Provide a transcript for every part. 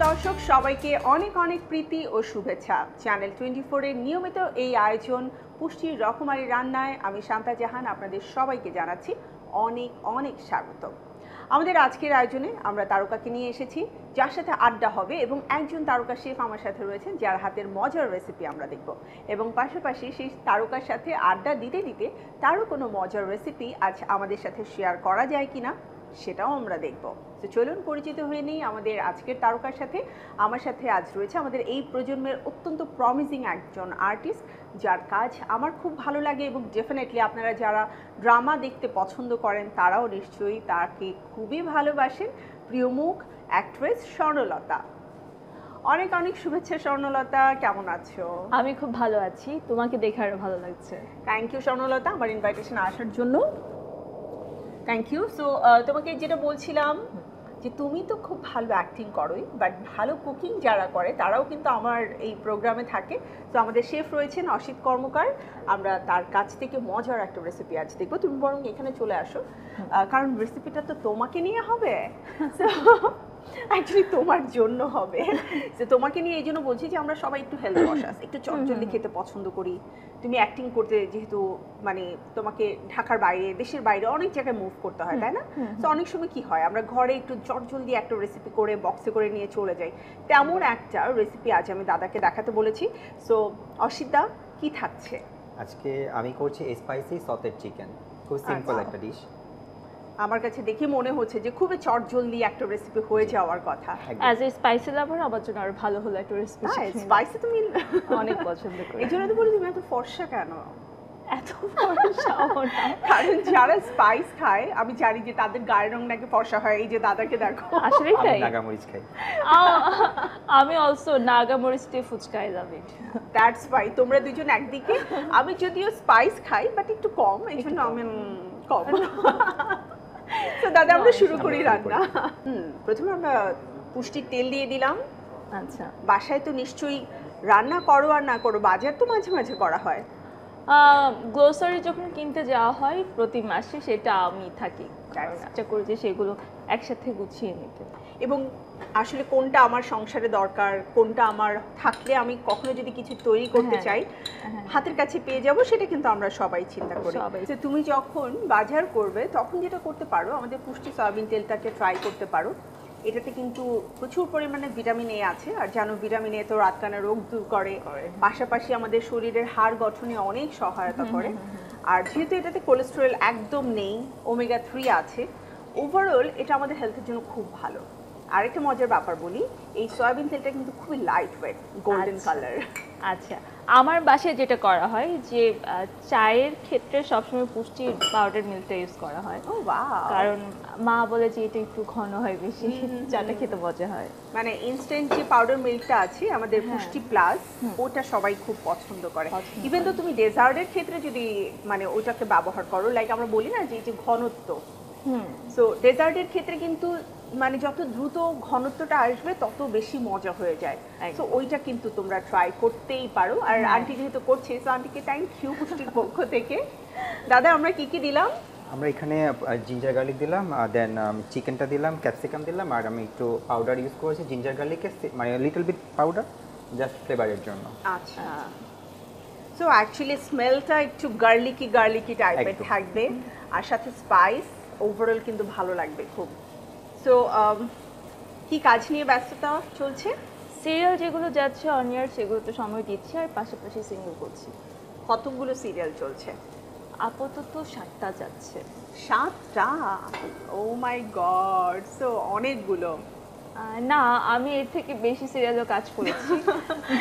দর্শক সবাইকে অনেক অনেক প্রীতি ও শুভেচ্ছা। চ্যানেল 24 এর নিয়মিত এই আয়োজন পুষ্টির রকমারি রান্নায় আমি শান্তা জাহান আপনাদের সবাইকে জানাচ্ছি অনেক অনেক স্বাগত। আমাদের আজকের আয়োজনে আমরা তারকাকে নিয়ে এসেছি যার সাথে আড্ডা হবে এবং একজন তারকা শেফ আমার সাথে রয়েছেন যার হাতের মজার রেসিপি আমরা দেখব এবং পাশাপাশি সেই তারকার সাথে আড্ডা দিতে দিতে তারও কোনো মজার রেসিপি আজ আমাদের সাথে শেয়ার করা যায় কিনা সেটাও আমরা দেখব। তো চলুন পরিচিত হয়ে নিই আমাদের আজকের তারকার সাথে। আমার সাথে আজ রয়েছে আমাদের এই প্রজন্মের অত্যন্ত প্রমিজিং একজন আর্টিস্ট যার কাজ আমার খুব ভালো লাগে এবং ডেফিনেটলি আপনারা যারা ড্রামা দেখতে পছন্দ করেন তারাও নিশ্চয়ই তাকে খুবই ভালোবাসেন। প্রিয় মুখ অ্যাক্ট্রেস স্বর্ণলতা। অনেক অনেক শুভেচ্ছা স্বর্ণলতা, কেমন আছো? আমি খুব ভালো আছি, তোমাকে দেখে আরো ভালো লাগছে। থ্যাংক ইউ স্বর্ণলতা আমার ইনভাইটেশন আসার জন্য। Thank you. সো তোমাকে যেটা বলছিলাম যে তুমি তো খুব ভালো অ্যাক্টিং করোই, বাট ভালো কুকিং যারা করে তারাও কিন্তু আমার এই প্রোগ্রামে থাকে। তো আমাদের শেফ রয়েছেন অসিত কর্মকার, আমরা তার কাছ থেকে মজার একটা রেসিপি আজ দেখবো। তুমি বরং এখানে চলে আসো, কারণ রেসিপিটা তো তোমাকে নিয়ে হবে, অ্যাকচুয়ালি তোমার জন্য হবে। তো তোমাকে নিয়ে এই জন্য বলছি যে আমরা সবাই একটু হেলথ কনশাস, একটু চটজলদি খেতে পছন্দ করি। তুমি অ্যাক্টিং করতে যেহেতু মানে তোমাকে ঢাকার বাইরে দেশের বাইরে অনেক জায়গায় মুভ করতে হয়, তাই না? তো অনেক সময় কি হয় আমরা ঘরে একটু চটজলদি একটা রেসিপি করে বক্সে করে নিয়ে চলে যাই। তেমন একটা রেসিপি আজ আমি দাদাকে দেখাতে বলেছি। সো অসিতদা কি থাকছে আজকে? আমি করছি স্পাইসি সটেড চিকেন, খুব সিম্পল একটা ডিশ। আমার কাছে দেখে মনে হচ্ছে যে খুবই চটজলদি একটা রেসিপি হয়ে যাওয়ার কথা। অ্যাজ এ স্পাইসি লাভার আমার জন্য আরো ভালো হলো একটা রেসিপি। স্পাইসি তুমি অনেক পছন্দ করি, এই জন্য তো বলি তুমি এত ফর্সা কেন? এত ফর্সা না, কারণ যারা স্পাইস খায় আমি জানি যে তাদের গায়ের রং নাকি ফর্সা হয়। এই যে দাদাকে দেখো, আসলেই তাই। আমি নাগামরিচ খাই। আমি অলসো নাগামরিচ দিয়ে fuchka, I love it. That's why তোমরা দুজন একদিকে, আমি যদিও স্পাইস খাই বাট একটু কম, এই জন্য আমি কম। তো দাদা আমরা শুরু করি রান্না। প্রথমে আমরা পুষ্টির তেল দিয়ে দিলাম। আচ্ছা, বাসায় তো নিশ্চয়ই রান্না করো আর না করো, বাজার তো মাঝে মাঝে করা হয়। গ্রোসারি যখন কিনতে যাওয়া হয় প্রতি মাসে, সেটা আমি থাকি, চেষ্টা করি যে সেগুলো একসাথে গুছিয়ে নিতে। এবং আসলে কোনটা আমার সংসারে দরকার, কোনটা আমার থাকলে আমি কখনো যদি কিছু তৈরি করতে চাই হাতের কাছে পেয়ে যাব, সেটা কিন্তু আমরা সবাই চিন্তা করি। তো তুমি যখন বাজার করবে তখন যেটা করতে পারো, আমাদের পুষ্টি সয়াবিন তেলটাকে ট্রাই করতে পারো। এটাতে কিন্তু প্রচুর পরিমাণে ভিটামিন এ আছে, আর জানো ভিটামিন এ তো রাতকানা রোগ দূর করে, পাশাপাশি আমাদের শরীরের হাড় গঠনে অনেক সহায়তা করে। আর যেহেতু এটাতে কোলেস্টেরল একদম নেই, ওমেগা 3 আছে, ওভারঅল এটা আমাদের হেলথের জন্য খুব ভালো। আরেকটা মজার ব্যাপার বলি, এই সয়াবিন তেলটা কিন্তু খুবই লাইট ওয়েট, গোল্ডেন কালার। আচ্ছা, আমার বাসায় যেটা করা হয় যে চায়ের ক্ষেত্রে সবসময় পুষ্টি পাউডার মিল্কটা ইউজ করা হয়। ও বাহ! কারণ মা বলে যে এটা একটু ঘন হয় বেশি, চাটা খেতে মজা হয়। মানে ইনস্ট্যান্ট যে পাউডার মিল্কটা আছে আমাদের পুষ্টি প্লাস, ওটা সবাই খুব পছন্দ করে। ইভেন তো তুমি ডেজার্টের ক্ষেত্রে যদি মানে ওটাকে ব্যবহার করো, লাইক আমরা বলি না যে ঘনত্ব, সো ডেজার্টের ক্ষেত্রে কিন্তু মানে যত দ্রুত ঘনত্বটা আসবে তত বেশি মজা হয়ে যায়। সো ওইটা কিন্তু তোমরা ট্রাই করতেই পারো। আর আন্টি যেহেতু করছে, সো আন্টিকে থ্যাংক ইউ পুষ্টির পক্ষ থেকে। দাদা আমরা কি কি দিলাম? আমরা এখানে জিঞ্জার গার্লিক দিলাম, দেন চিকেনটা দিলাম, ক্যাপসিকাম দিলাম, আর আমি একটু পাউডার ইউজ করেছি জিঞ্জার গার্লিকের, মানে লিটল বিট পাউডার, জাস্ট ফ্লেভারের জন্য। আচ্ছা, সো অ্যাকচুয়ালি স্মেলটা একটু গার্লিকি গার্লিকি টাইপের থাকবে, আর সাথে স্পাইস, ওভারঅল কিন্তু ভালো লাগবে খুব। সো কি কাজ নিয়ে ব্যস্ততা চলছে? সিরিয়াল যেগুলো যাচ্ছে অনিয়ার সেগুলো তো সময় দিচ্ছি, আর পাশাপাশি সিঙ্গেল করছি। কতগুলো সিরিয়াল চলছে? আপাতত 7টা যাচ্ছে। 7টা? ও মাই গড, সো অনেকগুলো। না, আমি এর থেকে বেশি সিরিয়ালও কাজ করেছি।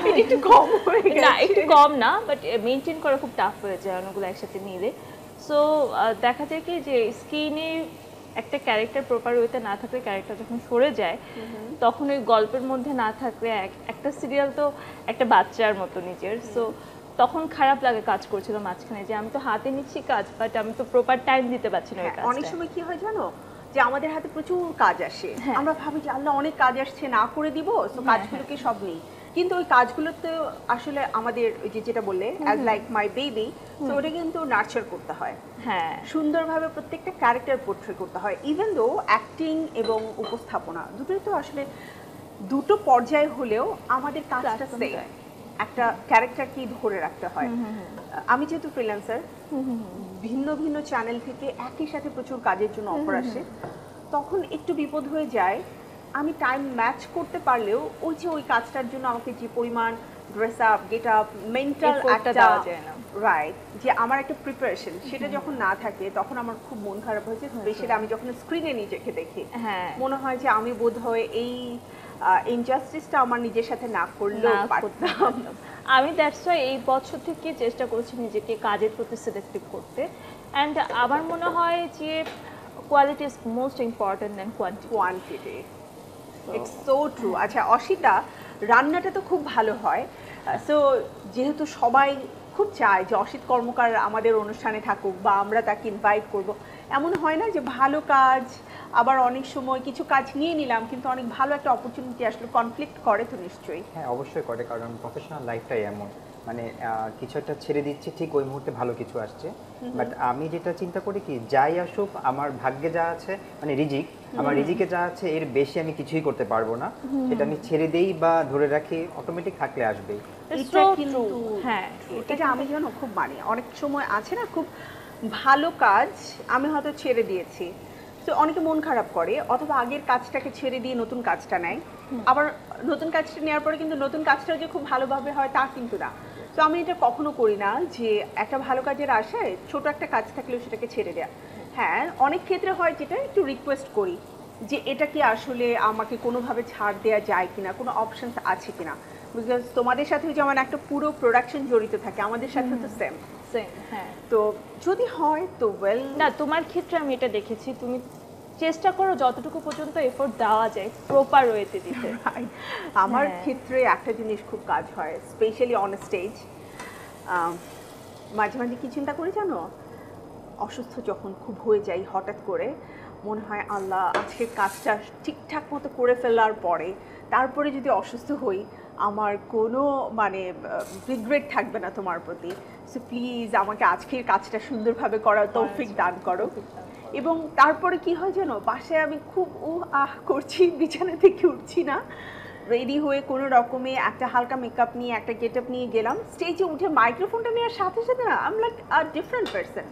এটা একটু কম হয়ে গেছে। না, একটু কম না, বাট মেনটেন করা খুব টাফ হয়ে যায় অনেকগুলো একসাথে নিলে। সো দেখা যায় কি যে স্ক্রিনে একটা ক্যারেক্টার প্রপার ওয়েতে না থাকলে, ক্যারেক্টার যখন সরে যায় তখন ওই গল্পের মধ্যে না থাকলে, একটা সিরিয়াল তো একটা বাচ্চার মতো নিজের, সো তখন খারাপ লাগে কাজ করছিল মাঝখানে যে আমি তো হাতে নিচ্ছি কাজ, বাট আমি তো প্রপার টাইম দিতে পারছি না। অনেক সময় কি হয় জানো, যে আমাদের হাতে প্রচুর কাজ আসে, আমরা ভাবি যে আল্লাহ অনেক কাজ আসছে, না করে দিব, তো কাজগুলোকে সব নেই। কিন্তু ওই কাজগুলোতে আসলে আমাদের ওই যে যেটা বললে অ্যাজ লাইক মাই বেবি, তো ওটা কিন্তু নার্চার করতে হয়, হ্যাঁ, সুন্দরভাবে প্রত্যেকটা ক্যারেক্টার পোর্ট্রে করতে হয়। ইভেন দো অ্যাক্টিং এবং উপস্থাপনা দুটোই তো আসলে দুটো পর্যায়ে হলেও আমাদের কাজটা Platform সেম, টায়। একটা ক্যারেক্টারকেই ধরে রাখতে হয়। আমি যেহেতু ফ্রিল্যান্সার, ভিন্ন ভিন্ন চ্যানেল থেকে একই সাথে প্রচুর কাজের জন্য অফার আসে, তখন একটু বিপদ হয়ে যায়। আমি টাইম ম্যাচ করতে পারলেও ওই যে ওই কাজটার জন্য আমাকে যে পরিমাণ dress up, get up, mental Effortটা একটা দেওয়া যায় না। রাইট, যে আমার একটা প্রিপারেশন সেটা যখন না থাকে তখন আমার খুব মন খারাপ হয়েছে। স্পেশালি আমি যখন স্ক্রিনে নিজেকে দেখি, হ্যাঁ মনে হয় যে আমি বোধহয় এই ইনজাস্টিসটা আমার নিজের সাথে না করলেও না করতে পারতাম। পারতাম। আমি দ্যাটস ওয়াই এই বছর থেকে চেষ্টা করছি নিজেকে কাজের প্রতি সিলেক্টিভ করতে, অ্যান্ড আমার মনে হয় যে quality is most important than quantity. Quantity, it's so true. আচ্ছা অসিতা, রান্নাটা তো খুব ভালো হয়, সো যেহেতু সবাই খুব চায় যে অসিত কর্মকার আমাদের অনুষ্ঠানে থাকুক বা আমরা তাকে ইনভাইট করব, এমন হয় না যে ভালো কাজ, আবার অনেক সময় কিছু কাজ নিয়ে নিলাম কিন্তু অনেক ভালো একটা অপরচুনিটি আসলে কনফ্লিক্ট করে তো নিশ্চয়ই? হ্যাঁ অবশ্যই করে, কারণ প্রফেশনাল লাইফটাই এমন, মানে কিছু একটা ছেড়ে দিচ্ছি ঠিক ওই মুহূর্তে ভালো কিছু আসছে। বাট আমি যেটা চিন্তা করি কি, যাই আসুক আমার ভাগ্যে যা আছে, মানে রিজিক, আমার রিজিকে যা আছে এর বেশি আমি কিছুই করতে পারবো না, সেটা আমি ছেড়ে দেই বা ধরে রাখি, অটোমেটিক থাকলে আসবেই। এটা কিন্তু হ্যাঁ এটা আমি যেন খুব মানি। অনেক সময় আছে না খুব ভালো কাজ আমি হয়তো ছেড়ে দিয়েছি, তো অনেকে মন খারাপ করে, অথবা আগের কাজটাকে ছেড়ে দিয়ে নতুন কাজটা নেয়, আবার নতুন কাজটা নেওয়ার পরে কিন্তু নতুন কাজটাও যে খুব ভালোভাবে হয় তা কিন্তু না। তো আমি এটা কখনো করি না যে একটা ভালো কাজের আশায় ছোট একটা কাজ থাকলেও সেটাকে ছেড়ে দেওয়া। হ্যাঁ অনেক ক্ষেত্রে হয় যেটা একটু রিকোয়েস্ট করি যে এটা কি আসলে আমাকে কোনোভাবে ছাড় দেওয়া যায় কিনা, কোনো অপশনস আছে কিনা, বিকজ তোমাদের সাথে যেমন একটা পুরো প্রোডাকশন জড়িত থাকে, আমাদের সাথে তো সেম। হ্যাঁ তো যদি হয় তো ওয়েল। না, তোমার ক্ষেত্রে আমি এটা দেখেছি, তুমি চেষ্টা করো যতটুকু পর্যন্ত এফোর্ট দেওয়া যায় প্রপার ওয়েতে দিতে। আমার হ্যাঁ। ক্ষেত্রে একটা জিনিস খুব কাজ হয়, স্পেশালি অন স্টেজ। মাঝে মাঝে কি চিন্তা করি জানো, অসুস্থ যখন খুব হয়ে যাই হঠাৎ করে, মনে হয় আল্লাহ আজকের কাজটা ঠিকঠাক মতো করে ফেলার পরে তারপরে যদি অসুস্থ হই আমার কোনো মানে রিগ্রেট থাকবে না তোমার প্রতি। সো প্লিজ আমাকে আজকের কাজটা সুন্দরভাবে করার তৌফিক দান করো। এবং তারপরে কি হয় জানো, বাসায় আমি খুব করছি, বিছানা থেকে উঠছি না, রেডি হয়ে কোনো রকমে একটা হালকা মেকআপ নিয়ে একটা গেটআপ নিয়ে গেলাম, স্টেজে উঠে মাইক্রোফোনটা নেওয়ার সাথে সাথে না I am like a different person.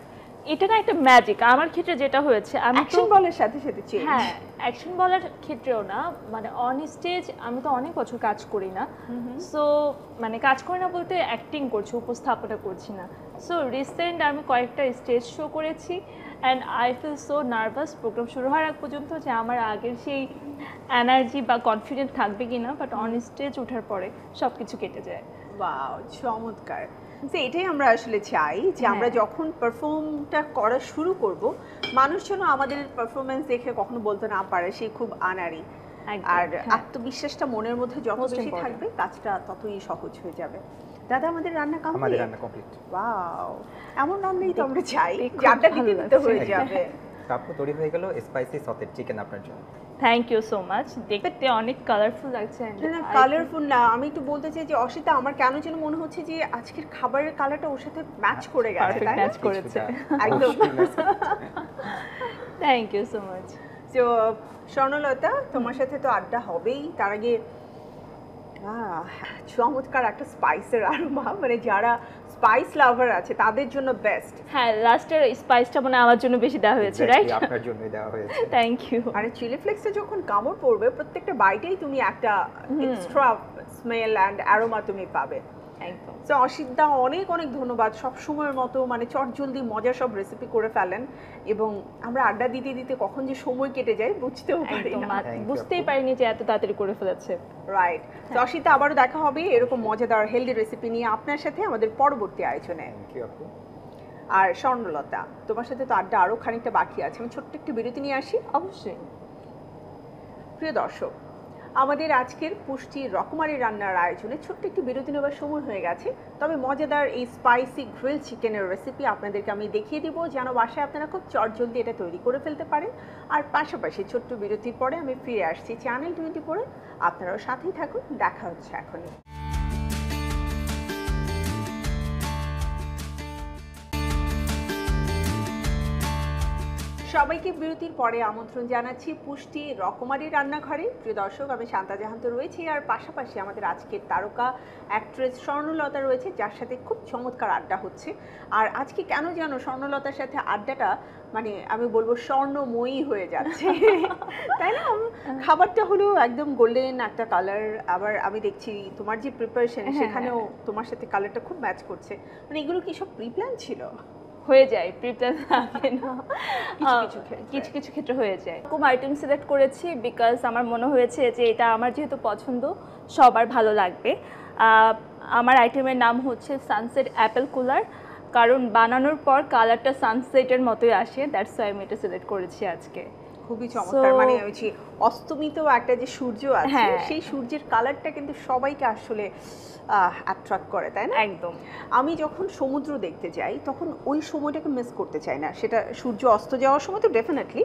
এটা না একটা ম্যাজিক। আমার ক্ষেত্রে যেটা হয়েছে, আমি তো অ্যাকশন বলের সাথে সাথে চেঞ্জ। হ্যাঁ অ্যাকশন বলার ক্ষেত্রেও না, মানে অন স্টেজ আমি তো অনেক বছর কাজ করি না, সো মানে কাজ করি না বলতে অ্যাক্টিং করছি, উপস্থাপনা করছি না। সো রিসেন্ট আমি কয়েকটা স্টেজ শো করেছি, and I feel so nervous program শুরু হওয়ার আগ পর্যন্ত যে আমার আগের সেই এনার্জি বা কনফিডেন্ট থাকবে কিনা, বাট অন স্টেজ ওঠার পরে সব কিছু কেটে যায়। ওয়াও, চমৎকার। তো এটাই আমরা আসলে চাই যে আমরা হ্যাঁ। যখন পারফর্মটা করা শুরু করব, মানুষ যেন আমাদের পারফরমেন্স দেখে কখনো বলতে না পারে সে খুব আনাড়ি। একদম, আর হ্যাঁ। আত্মবিশ্বাসটা মনের মধ্যে যত Most বেশি important. থাকবে কাজটা ততই সহজ হয়ে যাবে। দাদা আমাদের রান্না আমাদের কমপ্লিট? রান্না কমপ্লিট। ওয়াও, এমন রান্নাই তো আমরা চাই, দেখতে যে আড্ডা খুব দিতে ভালো দিতে হয়ে লাগছে। যাবে। তারপর তৈরি হয়ে গেল স্পাইসি সতেজ চিকেন আপনার জন্য। থ্যাংক ইউ সো মাচ, দেখতে অনেক কালারফুল লাগছে। and না I think- কালারফুল না, আমি একটু বলতে চাই যে অসিতা আমার কেন যেন মনে হচ্ছে যে আজকের খাবারের কালারটা ওর সাথে ম্যাচ করে গেছে, Perfect তাই না? match করেছে। একদম। Thank you so much. তো স্বর্ণলতা, তোমার সাথে তো আড্ডা হবেই, তার আগে চমৎকার একটা স্পাইসের আরোমা, মানে যারা স্পাইস লাভার আছে তাদের জন্য বেস্ট। হ্যাঁ, লাস্টের স্পাইসটা মানে আমার জন্য বেশি দেওয়া হয়েছে, রাইট? Exactly, আপনার জন্যই দেওয়া হয়েছে। Thank you. আর চিলি ফ্লেক্সে যখন কামড় পড়বে প্রত্যেকটা বাইটেই তুমি একটা এক্সট্রা স্মেল অ্যান্ড অ্যারোমা তুমি পাবে। একদম। তো অসিতদা অনেক অনেক ধন্যবাদ, সব সময়ের মতো মানে চটজলদি মজার সব রেসিপি করে ফেলেন, এবং আমরা আড্ডা দিতে দিতে কখন যে সময় কেটে যায় বুঝতেও পারি একদম না। Thank you, বুঝতেই আপু। পারিনি যে এত তাড়াতাড়ি করে ফেলেছে। রাইট। তো অসিতা, আবারও দেখা হবে এরকম মজাদার হেলদি রেসিপি নিয়ে আপনার সাথে আমাদের পরবর্তী আয়োজনে। থ্যাংক ইউ আপু। আর স্বর্ণলতা, তোমার সাথে তো আড্ডা আরও খানিকটা বাকি আছে, আমি ছোট্ট একটু বিরতি নিয়ে আসি। অবশ্যই। প্রিয় দর্শক, আমাদের আজকের পুষ্টি রকমারি রান্নার আয়োজনে ছোট্ট একটু বিরতি নেওয়ার সময় হয়ে গেছে, তবে মজাদার এই স্পাইসি গ্রিল চিকেনের রেসিপি আপনাদেরকে আমি দেখিয়ে দিব যেন বাসায় আপনারা খুব চটজলদি এটা তৈরি করে ফেলতে পারেন। আর পাশাপাশি ছোট্ট বিরতির পরে আমি ফিরে আসছি চ্যানেল 24-এ, আপনারাও সাথেই থাকুন, দেখা হচ্ছে এখনই। সবাইকে বিরতির পরে আমন্ত্রণ জানাচ্ছি পুষ্টি রকমারি রান্নাঘরে। প্রিয় দর্শক, আমি শান্তা জাহান তো রয়েছি, আর পাশাপাশি আমাদের আজকের তারকা অ্যাক্ট্রেস স্বর্ণলতা রয়েছে, যার সাথে খুব চমৎকার আড্ডা হচ্ছে। আর আজকে কেন জানো স্বর্ণলতার সাথে আড্ডাটা মানে আমি বলবো স্বর্ণময়ী হয়ে যাচ্ছে তাই না? খাবারটা হলো একদম গোল্ডেন একটা কালার, আবার আমি দেখছি তোমার যে প্রিপারেশন সেখানেও তোমার সাথে কালারটা খুব ম্যাচ করছে। মানে এগুলো কি সব প্রিপ্ল্যান ছিল? হয়ে যায়, প্রিপ্ল্যান থাকে না, কিছু কিছু ক্ষেত্রে হয়ে যায়। খুব আইটেম সিলেক্ট করেছি বিকজ আমার মনে হয়েছে যে এটা আমার যেহেতু পছন্দ সবার ভালো লাগবে। আমার আইটেমের নাম হচ্ছে সানসেট অ্যাপেল কুলার, কারণ বানানোর পর কালারটা সানসেটের মতোই আসে, দ্যাটস ওয়াই আমি এটা সিলেক্ট করেছি আজকে। খুবই চমৎকার। মানে হচ্ছে অস্তমিত একটা যে সূর্য আছে সেই সূর্যের কালারটা কিন্তু সবাইকে আসলে অ্যাট্রাক্ট করে, তাই না? একদম। আমি যখন সমুদ্র দেখতে যাই তখন ওই সময়টাকে মিস করতে চাই না। সেটা সূর্য অস্ত যাওয়ার সময় তো ডেফিনেটলি,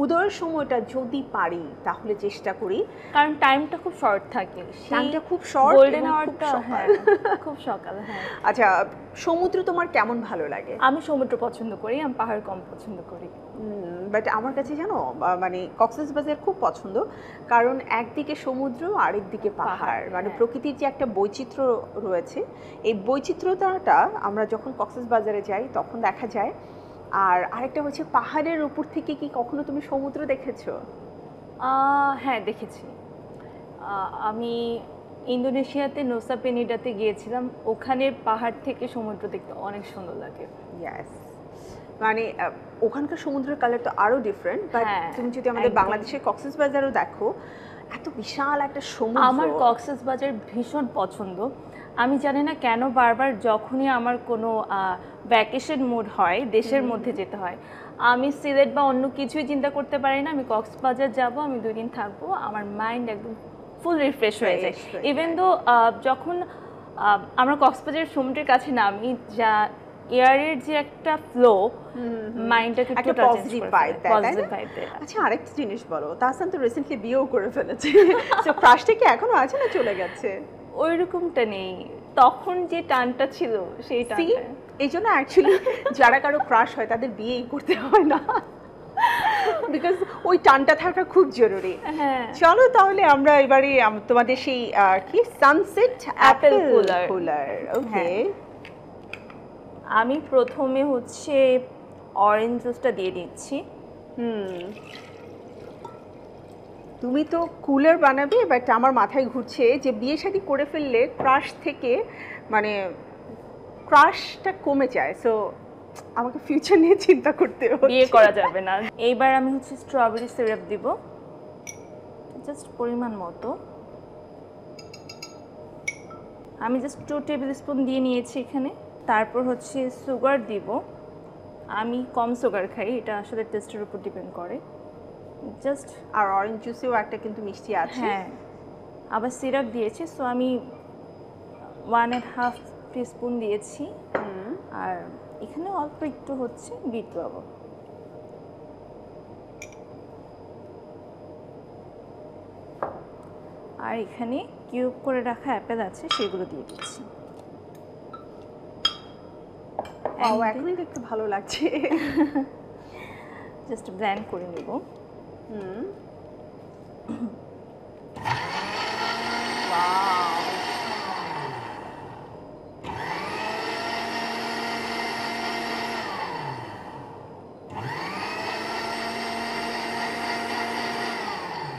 উদয়ের সময়টা যদি পারি তাহলে চেষ্টা করি, কারণ টাইমটা খুব শর্ট থাকে, টাইমটা খুব শর্ট, গোল্ডেন আওয়ারটা খুব সকাল। হ্যাঁ। আচ্ছা, সমুদ্র তোমার কেমন ভালো লাগে? আমি সমুদ্র পছন্দ করি, আমি পাহাড় কম পছন্দ করি। বাট আমার কাছে জানো মানে কক্সবাজার খুব পছন্দ, কারণ একদিকে সমুদ্র আরেকদিকে পাহাড়, মানে প্রকৃতির যে একটা বৈচিত্র্য রয়েছে, এই বৈচিত্র্যতাটা আমরা যখন কক্সবাজারে যাই তখন দেখা যায়। আর আরেকটা হচ্ছে পাহাড়ের উপর থেকে কি কখনো তুমি সমুদ্র দেখেছো? হ্যাঁ, দেখেছি। আমি ইন্দোনেশিয়াতে নুসা পেনিডাতে গিয়েছিলাম, ওখানে পাহাড় থেকে সমুদ্র দেখতে অনেক সুন্দর লাগে। ইয়েস, মানে ওখানকার সমুদ্রের কালার তো আরো ডিফারেন্ট, বাট তুমি যদি আমাদের বাংলাদেশের কক্সবাজারও দেখো, এত বিশাল একটা সমুদ্র। আমার কক্সবাজার ভীষণ পছন্দ। আমি জানি না কেন বারবার যখনই আমার কোনো ভ্যাকেশন মুড হয়, দেশের মধ্যে যেতে হয়, আমি সিলেট বা অন্য কিছুই চিন্তা করতে পারি না, আমি কক্সবাজার যাব, আমি 2 দিন থাকবো, আমার মাইন্ড একদম ফুল রিফ্রেশ হয়ে যায়। ইভেন দো যখন আমরা কক্সবাজার সমুদ্রের কাছে নামি, যা এয়ারের যে একটা ফ্লো, মাইন্ডটাকে একটা পজিটিভ ভাইব দেয়। আচ্ছা, আরেকটা জিনিস বলো, তাহসান তো রিসেন্টলি বিয়েও করে ফেলেছে, তো ক্রাশটা কি এখনো আছে না চলে গেছে? ওইরকমটা নেই, তখন যে টানটা ছিল সেই টানটা। এই জন্য অ্যাকচুয়ালি যারা কারো ক্রাশ হয় তাদের বিয়েই করতে হয় না, বিকজ ওই টানটা থাকা খুব জরুরি। চলো তাহলে আমরা এবারে তোমাদের সেই কি সানসেট অ্যাপেল কুলার। ওকে, আমি প্রথমে হচ্ছে অরেঞ্জ জুসটা দিয়ে দিচ্ছি। তুমি তো কুলার বানাবে, বাট আমার মাথায় ঘুরছে যে বিয়ে শাদী করে ফেললে ক্রাশ থেকে মানে ক্রাশটা কমে যায়, সো আমাকে ফিউচার নিয়ে চিন্তা করতে হবে, বিয়ে করা যাবে না। এইবার আমি হচ্ছে স্ট্রবেরি সিরাপ দিব, জাস্ট পরিমাণ মতো। আমি জাস্ট 2 টেবিল স্পুন দিয়ে নিয়েছি এখানে। তারপর হচ্ছে সুগার দিব, আমি কম সুগার খাই, এটা আসলে টেস্টের উপর ডিপেন্ড করে। জাস্ট, আর অরেঞ্জ জুসেও একটা কিন্তু মিষ্টি আছে। হ্যাঁ, আবার সিরাপ দিয়েছি, সো আমি 1.5 টিস্পুন দিয়েছি। আর এখানে অল্প একটু হচ্ছে বিট লবণ। আর এখানে কিউব করে রাখা অ্যাপেল আছে, সেগুলো দিয়ে দিচ্ছি। এখনই দেখতে ভালো লাগছে। জাস্ট ব্লেন্ড করে নেব।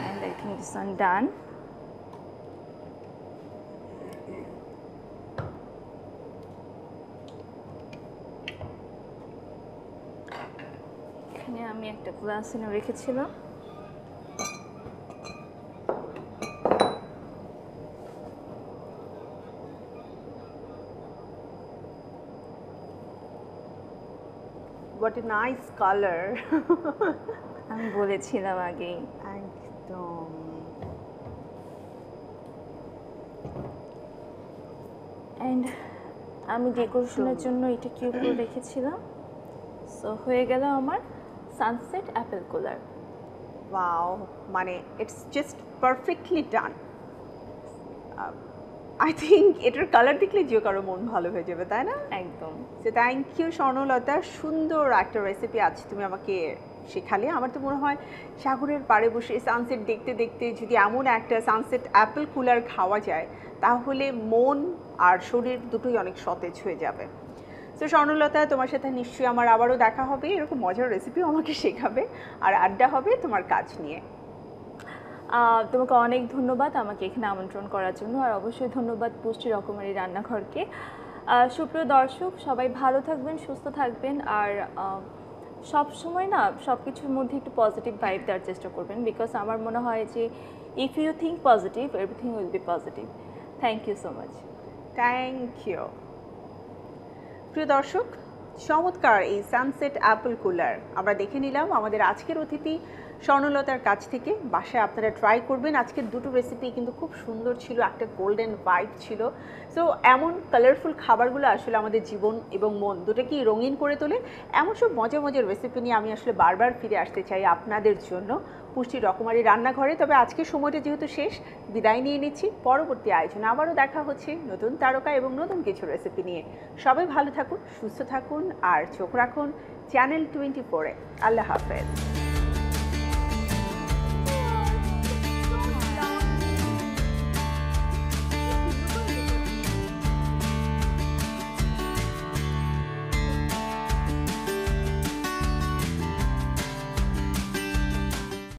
And I think this one done. এখানে আমি একটা গ্লাস এনে রেখেছিলাম, What a nice color. আমি বলেছিলাম আগেই। একদম। অ্যান্ড আমি ডেকোরেশনের জন্য এটা কিউব করে রেখেছিলাম। সো হয়ে গেল আমার সানসেট অ্যাপেল কুলার। ওয়াও, মানে it's just perfectly done. I think এটার কালার দেখলে যে কারো মন ভালো হয়ে যাবে, তাই না? একদম। সো থ্যাংক ইউ স্বর্ণলতা, সুন্দর একটা রেসিপি আজ তুমি আমাকে শেখালে। আমার তো মনে হয় সাগরের পাড়ে বসে সানসেট দেখতে দেখতে যদি এমন একটা সানসেট অ্যাপেল কুলার খাওয়া যায় তাহলে মন আর শরীর দুটোই অনেক সতেজ হয়ে যাবে। সো স্বর্ণলতা, তোমার সাথে নিশ্চয়ই আমার আবারও দেখা হবে, এরকম মজার রেসিপিও আমাকে শেখাবে, আর আড্ডা হবে তোমার কাজ নিয়ে। তোমাকে অনেক ধন্যবাদ আমাকে এখানে আমন্ত্রণ করার জন্য, আর অবশ্যই ধন্যবাদ পুষ্টি রকমারি রান্নাঘরকে। সুপ্রিয় দর্শক, সবাই ভালো থাকবেন, সুস্থ থাকবেন, আর সব সময় না সব কিছুর মধ্যে একটু পজিটিভ ভাইব দেওয়ার চেষ্টা করবেন, বিকজ আমার মনে হয় যে if you think positive everything will be positive. Thank you so much. Thank you. প্রিয় দর্শক, চমৎকার এই সানসেট অ্যাপল কুলার আমরা দেখে নিলাম আমাদের আজকের অতিথি স্বর্ণলতার কাছ থেকে। বাসায় আপনারা ট্রাই করবেন। আজকের দুটো রেসিপি কিন্তু খুব সুন্দর ছিল, একটা গোল্ডেন হোয়াইট ছিল। সো এমন কালারফুল খাবারগুলো আসলে আমাদের জীবন এবং মন দুটোকেই রঙিন করে তোলে। এমন সব মজার মজার রেসিপি নিয়ে আমি আসলে বারবার ফিরে আসতে চাই আপনাদের জন্য পুষ্টি রকমারি রান্নাঘরে। তবে আজকের সময়টা যেহেতু শেষ, বিদায় নিয়ে নিচ্ছি। পরবর্তী আয়োজনে আবারও দেখা হচ্ছে নতুন তারকা এবং নতুন কিছু রেসিপি নিয়ে। সবাই ভালো থাকুন, সুস্থ থাকুন, আর চোখ রাখুন চ্যানেল 24-এ। আল্লাহ হাফেজ।